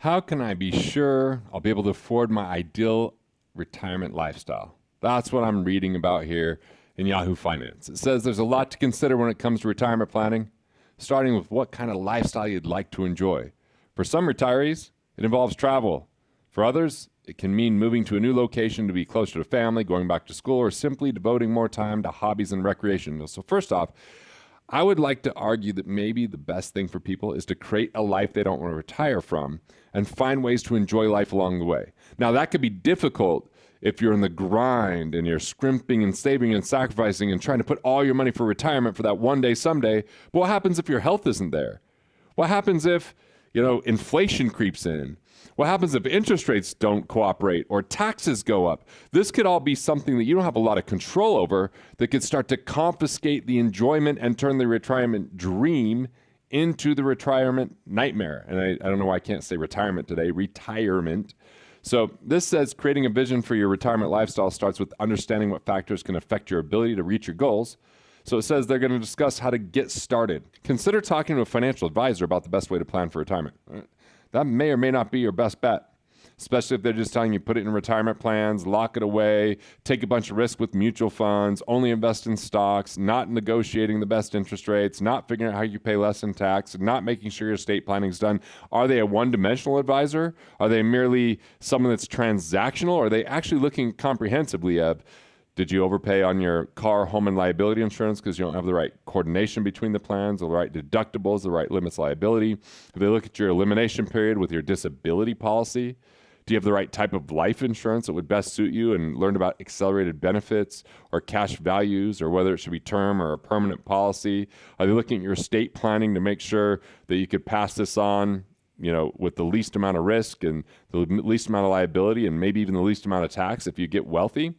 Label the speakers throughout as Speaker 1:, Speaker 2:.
Speaker 1: How can I be sure I'll be able to afford my ideal retirement lifestyle? That's what I'm reading about here in Yahoo Finance. It says there's a lot to consider when it comes to retirement planning, starting with what kind of lifestyle you'd like to enjoy. For some retirees, it involves travel. For others, it can mean moving to a new location to be closer to family, going back to school, or simply devoting more time to hobbies and recreation. So first off, I would like to argue that maybe the best thing for people is to create a life they don't want to retire from and find ways to enjoy life along the way. Now, that could be difficult if you're in the grind and you're scrimping and saving and sacrificing and trying to put all your money for retirement for that one day someday. But what happens if your health isn't there? What happens if, inflation creeps in? What happens if interest rates don't cooperate or taxes go up? This could all be something that you don't have a lot of control over that could start to confiscate the enjoyment and turn the retirement dream into the retirement nightmare. And I don't know why I can't say retirement today, retirement. So this says creating a vision for your retirement lifestyle starts with understanding what factors can affect your ability to reach your goals. So it says they're going to discuss how to get started. Consider talking to a financial advisor about the best way to plan for retirement. That may or may not be your best bet, especially if they're just telling you put it in retirement plans, lock it away, take a bunch of risk with mutual funds, only invest in stocks, not negotiating the best interest rates, not figuring out how you pay less in tax, not making sure your estate planning is done. Are they a one-dimensional advisor? Are they merely someone that's transactional? Or are they actually looking comprehensively at, did you overpay on your car, home, and liability insurance because you don't have the right coordination between the plans, the right deductibles, the right limits liability? If they look at your elimination period with your disability policy, do you have the right type of life insurance that would best suit you, and learn about accelerated benefits or cash values, or whether it should be term or a permanent policy? Are they looking at your estate planning to make sure that you could pass this on, with the least amount of risk and the least amount of liability and maybe even the least amount of tax if you get wealthy?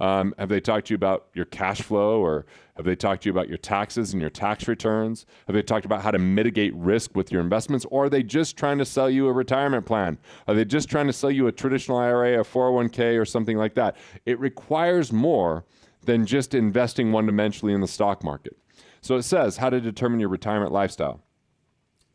Speaker 1: Have they talked to you about your cash flow, or have they talked to you about your taxes and your tax returns? Have they talked about how to mitigate risk with your investments? Or are they just trying to sell you a retirement plan? Are they just trying to sell you a traditional IRA, a 401k, or something like that? It requires more than just investing one-dimensionally in the stock market. So it says how to determine your retirement lifestyle.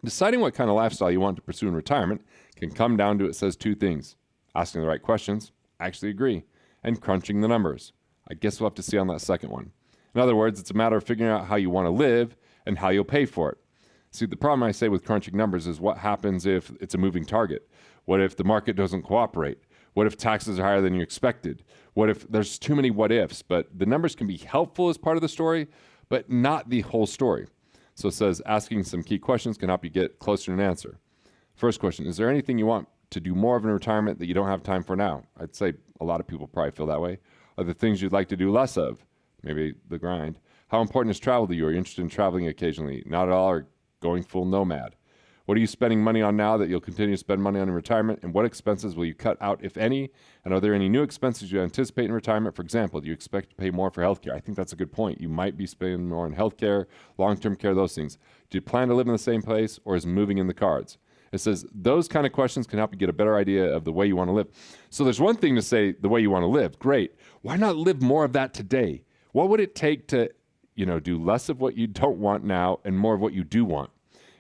Speaker 1: Deciding what kind of lifestyle you want to pursue in retirement can come down to, it says, two things: asking the right questions, I actually agree, and crunching the numbers. I guess we'll have to see on that second one. In other words, it's a matter of figuring out how you want to live and how you'll pay for it. See, the problem I say with crunching numbers is what happens if it's a moving target? What if the market doesn't cooperate? What if taxes are higher than you expected? What if there's too many what ifs? But the numbers can be helpful as part of the story, but not the whole story. So it says asking some key questions can help you get closer to an answer. First question: is there anything you want to do more of in retirement that you don't have time for now? I'd say a lot of people probably feel that way. Are there things you'd like to do less of? Maybe the grind. How important is travel to you? Are you interested in traveling occasionally? Not at all, or going full nomad? What are you spending money on now that you'll continue to spend money on in retirement? And what expenses will you cut out, if any? And are there any new expenses you anticipate in retirement? For example, do you expect to pay more for healthcare? I think that's a good point. You might be spending more on healthcare, long-term care, those things. Do you plan to live in the same place, or is moving in the cards? It says those kind of questions can help you get a better idea of the way you want to live. So there's one thing to say the way you want to live. Great. Why not live more of that today? What would it take to, do less of what you don't want now and more of what you do want?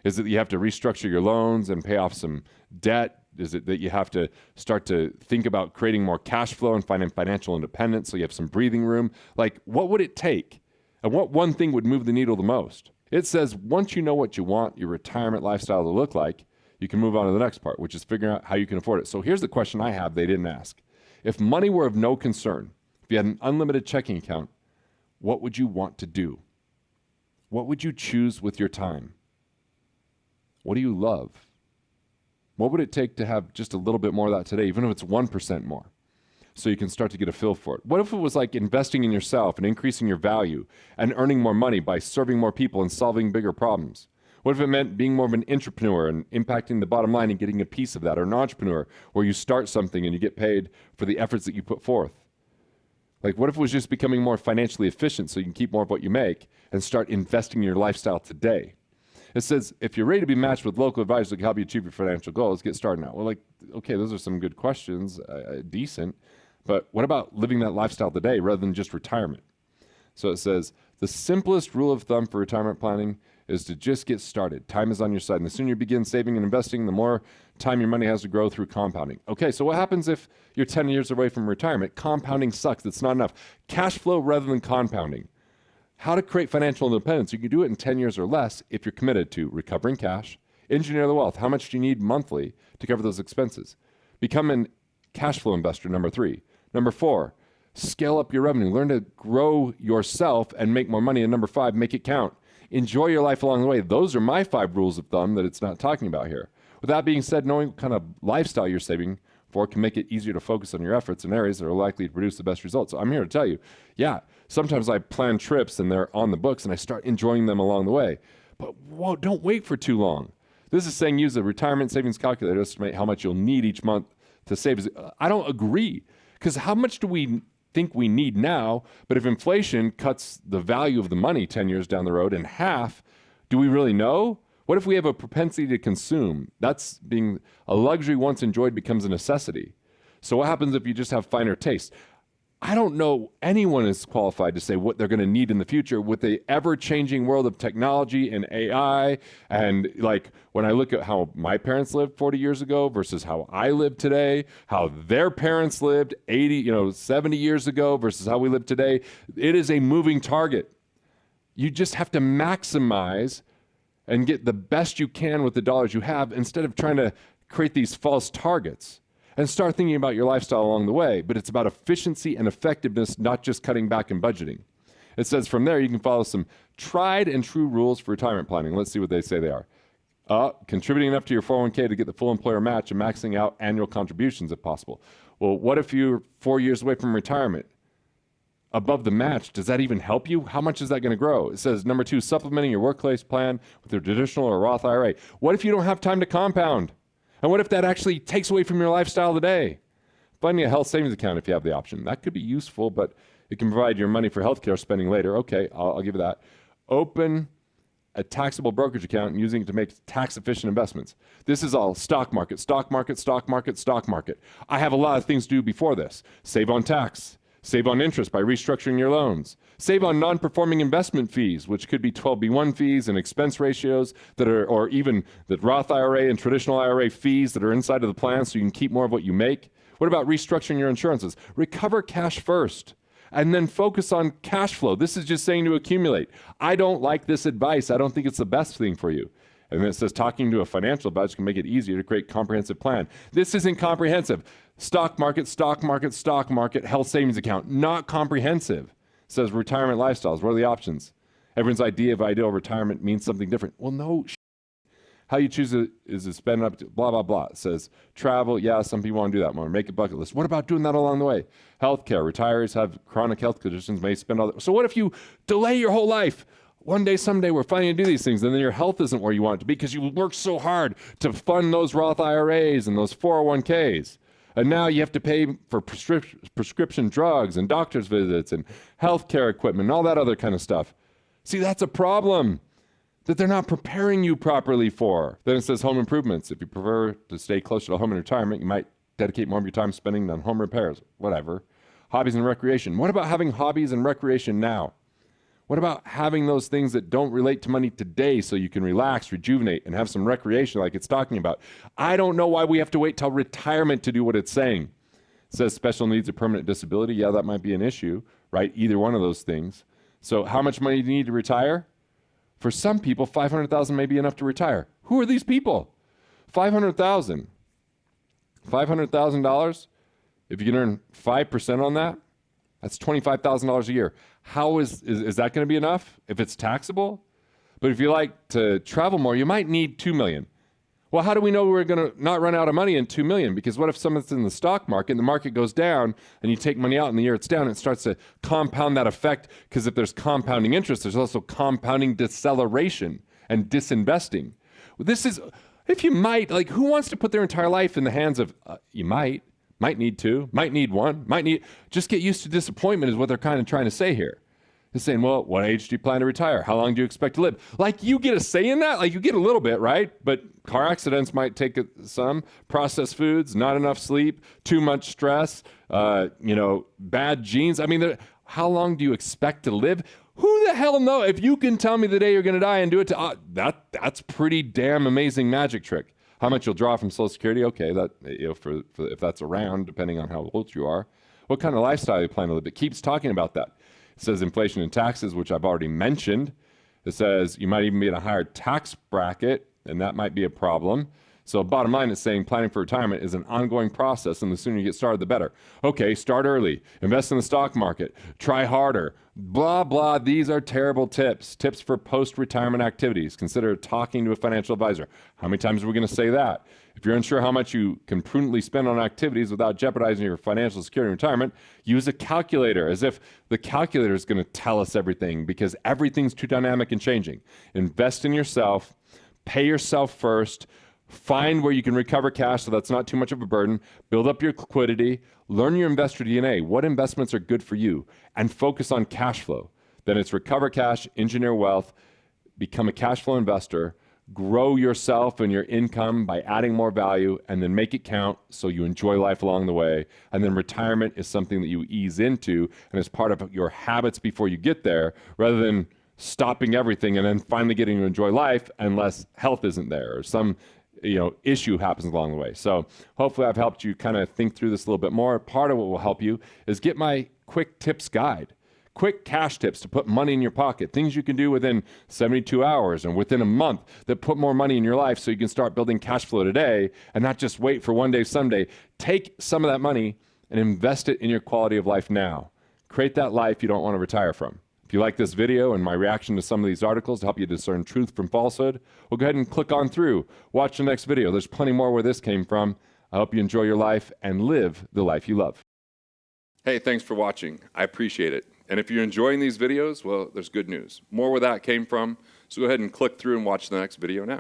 Speaker 1: Is it that you have to restructure your loans and pay off some debt? Is it that you have to start to think about creating more cash flow and finding financial independence so you have some breathing room? Like, what would it take? And what one thing would move the needle the most? It says once you know what you want your retirement lifestyle to look like, you can move on to the next part, which is figuring out how you can afford it. So here's the question I have they didn't ask. If money were of no concern, if you had an unlimited checking account, what would you want to do? What would you choose with your time? What do you love? What would it take to have just a little bit more of that today, even if it's 1% more, so you can start to get a feel for it? What if it was like investing in yourself and increasing your value and earning more money by serving more people and solving bigger problems? What if it meant being more of an entrepreneur and impacting the bottom line and getting a piece of that, or an entrepreneur where you start something and you get paid for the efforts that you put forth? Like, what if it was just becoming more financially efficient so you can keep more of what you make and start investing in your lifestyle today? It says, if you're ready to be matched with local advisors that can help you achieve your financial goals, get started now. Well, okay, those are some good questions, decent, but what about living that lifestyle today rather than just retirement? So it says, the simplest rule of thumb for retirement planning is to just get started. Time is on your side. And the sooner you begin saving and investing, the more time your money has to grow through compounding. Okay, so what happens if you're 10 years away from retirement? Compounding sucks. It's not enough. Cash flow rather than compounding. How to create financial independence. You can do it in 10 years or less if you're committed to recovering cash, engineer the wealth. How much do you need monthly to cover those expenses? Become a cash flow investor, number 3. Number 4, scale up your revenue. Learn to grow yourself and make more money. And number 5, make it count. Enjoy your life along the way. Those are my 5 rules of thumb that it's not talking about here. With that being said, knowing what kind of lifestyle you're saving for can make it easier to focus on your efforts in areas that are likely to produce the best results. So I'm here to tell you, yeah, sometimes I plan trips and they're on the books and I start enjoying them along the way. But whoa, don't wait for too long. This is saying use a retirement savings calculator to estimate how much you'll need each month to save. I don't agree, because how much do we think we need now? But if inflation cuts the value of the money 10 years down the road in half, do we really know? What if we have a propensity to consume? That's being a luxury once enjoyed becomes a necessity. So what happens if you just have finer taste? I don't know anyone is qualified to say what they're going to need in the future with the ever-changing world of technology and AI. And like when I look at how my parents lived 40 years ago versus how I live today, how their parents lived 70 years ago versus how we live today, it is a moving target. You just have to maximize and get the best you can with the dollars you have instead of trying to create these false targets. And start thinking about your lifestyle along the way. But it's about efficiency and effectiveness, not just cutting back and budgeting. It says from there, you can follow some tried and true rules for retirement planning. Let's see what they say they are. Contributing enough to your 401k to get the full employer match and maxing out annual contributions if possible. Well, what if you're 4 years away from retirement? Above the match, does that even help you? How much is that going to grow? It says, number 2, supplementing your workplace plan with a traditional or Roth IRA. What if you don't have time to compound? And what if that actually takes away from your lifestyle today? Funding a health savings account if you have the option. That could be useful, but it can provide your money for healthcare spending later. Okay, I'll give you that. Open a taxable brokerage account and using it to make tax-efficient investments. This is all stock market, stock market, stock market, stock market. I have a lot of things to do before this. Save on tax. Save on interest by restructuring your loans. Save on non-performing investment fees, which could be 12B1 fees and expense ratios that are, or even the Roth IRA and traditional IRA fees that are inside of the plan so you can keep more of what you make. What about restructuring your insurances? Recover cash first and then focus on cash flow. This is just saying to accumulate. I don't like this advice. I don't think it's the best thing for you. And then it says talking to a financial advisor can make it easier to create a comprehensive plan. This isn't comprehensive. Stock market, stock market, stock market, health savings account, not comprehensive. It says retirement lifestyles. What are the options? Everyone's idea of ideal retirement means something different. Well, no. How you choose it is to spend up to blah, blah, blah. It says travel. Yeah, some people want to do that more. Make a bucket list. What about doing that along the way? Healthcare. Retirees have chronic health conditions, may spend all that. So what if you delay your whole life? One day, someday, we're finally going to do these things, and then your health isn't where you want it to be because you worked so hard to fund those Roth IRAs and those 401ks. And now you have to pay for prescription drugs and doctor's visits and healthcare equipment and all that other kind of stuff. See, that's a problem that they're not preparing you properly for. Then it says home improvements. If you prefer to stay closer to home in retirement, you might dedicate more of your time spending on home repairs, whatever. Hobbies and recreation. What about having hobbies and recreation now? What about having those things that don't relate to money today so you can relax, rejuvenate, and have some recreation like it's talking about? I don't know why we have to wait till retirement to do what it's saying. It says special needs or permanent disability. Yeah, that might be an issue, right? Either one of those things. So how much money do you need to retire? For some people, $500,000 may be enough to retire. Who are these people? $500,000. $500,000, if you can earn 5% on that, that's $25,000 a year. How is that going to be enough if it's taxable? But if you like to travel more, you might need $2 million. Well, how do we know we're going to not run out of money in $2 million? Because what if someone's in the stock market and the market goes down and you take money out in the year it's down, it starts to compound that effect, because if there's compounding interest, there's also compounding deceleration and disinvesting. This is, if you might, like, who wants to put their entire life in the hands of, you might need two, might need one, just get used to disappointment is what they're kind of trying to say here. They're saying, well, what age do you plan to retire? How long do you expect to live? Like, you get a say in that? Like, you get a little bit, right? But car accidents might take some. Processed foods, not enough sleep, too much stress, bad genes. I mean, how long do you expect to live? Who the hell know? If you can tell me the day you're going to die and do it to that's pretty damn amazing magic trick. How much you'll draw from Social Security? Okay, that for if that's around, depending on how old you are. What kind of lifestyle you plan to live? It keeps talking about that. It says inflation and taxes, which I've already mentioned. It says you might even be in a higher tax bracket, and that might be a problem. So bottom line is saying planning for retirement is an ongoing process, and the sooner you get started, the better. Okay, start early. Invest in the stock market. Try harder. Blah, blah. These are terrible tips. Tips for post-retirement activities. Consider talking to a financial advisor. How many times are we going to say that? If you're unsure how much you can prudently spend on activities without jeopardizing your financial security in retirement, use a calculator, as if the calculator is going to tell us everything, because everything's too dynamic and changing. Invest in yourself. Pay yourself first. Find where you can recover cash so that's not too much of a burden. Build up your liquidity. Learn your investor DNA. What investments are good for you? And focus on cash flow. Then it's recover cash, engineer wealth, become a cash flow investor, grow yourself and your income by adding more value, and then make it count so you enjoy life along the way. And then retirement is something that you ease into and is part of your habits before you get there, rather than stopping everything and then finally getting to enjoy life unless health isn't there or some issue happens along the way. So hopefully I've helped you kind of think through this a little bit more. Part of what will help you is get my quick tips guide, quick cash tips to put money in your pocket, things you can do within 72 hours and within a month that put more money in your life so you can start building cash flow today and not just wait for one day someday. Take some of that money and invest it in your quality of life now. Create that life you don't want to retire from. If you like this video and my reaction to some of these articles to help you discern truth from falsehood, well, go ahead and click on through. Watch the next video. There's plenty more where this came from. I hope you enjoy your life and live the life you love. Hey, thanks for watching. I appreciate it. And if you're enjoying these videos, well, there's good news. More where that came from, so go ahead and click through and watch the next video now.